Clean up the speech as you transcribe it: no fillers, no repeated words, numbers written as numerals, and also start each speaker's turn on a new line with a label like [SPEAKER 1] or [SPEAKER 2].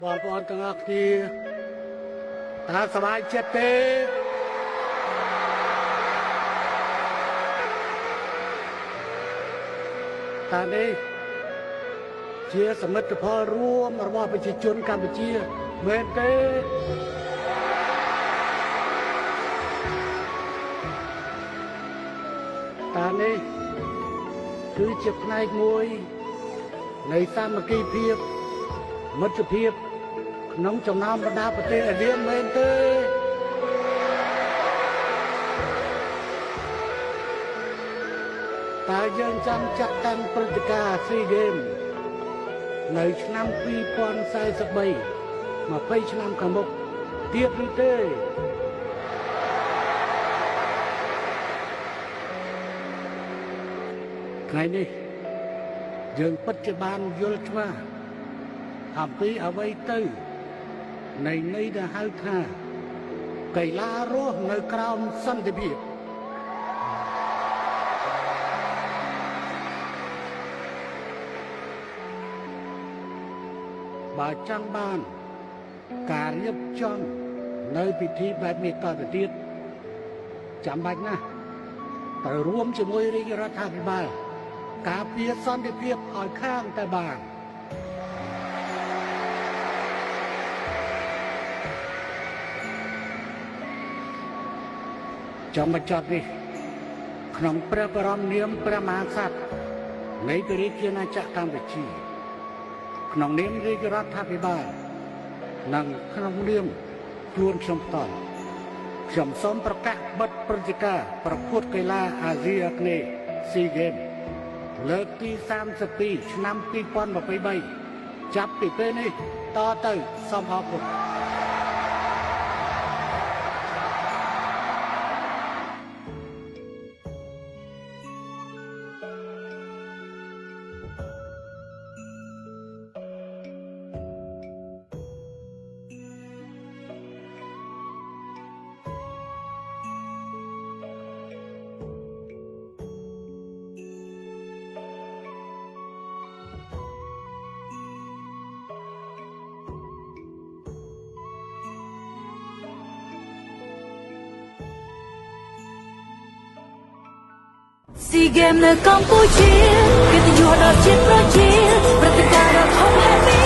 [SPEAKER 1] បងប្អូនទាំងអស់គ្នាតើសប្បាយចិត្តទេតើនេះជាសមិទ្ធផលរួមរបស់ប្រជាជនកម្ពុជាមែនទេតើនេះគឺជាផ្នែកមួយនៃសាមគ្គីភាពមិត្តភាពក្នុងចំណោមបណ្ដាប្រទេសអាស៊ានមែនទេតើយើងចាំចាត់តាំងព្រឹត្តិការណ៍ SEA Games នៅឆ្នាំ2043 20ឆ្នាំខាងមុខទៀតឬទេថ្ងៃនេះយើងពិតជាបានយល់ច្បាស់អំពីអ្វីទៅនៃន័យដែលហៅថាកីឡារស់នៅក្រោមសន្តិភាពបើចង់បានការរៀបចំនៅពិធីបែបនេះតទៅទៀតចាំបាច់ណាស់ត្រូវរួមជាមួយរាជរដ្ឋាភិបាលការពារសន្តិភាពឲ្យខាងតែបានចំបញ្ចប់នេះក្នុងព្រះបរមនាមព្រះមហាក្សត្រនៃរាជាណាចក្រកម្ពុជាក្នុងនាមរាជរដ្ឋាភិបាលនិងក្នុងនាមខ្លួនខ្ញុំផ្ទាល់ខ្ញុំសូមប្រកាសបិទព្រឹត្តិការណ៍ប្រកួតកីឡាអាស៊ីអាគ្នេយ៍ SEA Games លើកទី32ឆ្នាំ2023ចាប់ពីពេលនេះតទៅសូមអរគុណ
[SPEAKER 2] SEA Games នៅកម្ពុជាកិត្តិយសដល់ជាតិប្រជាព្រឹត្តិការណ៍ដ៏ធំហេតុ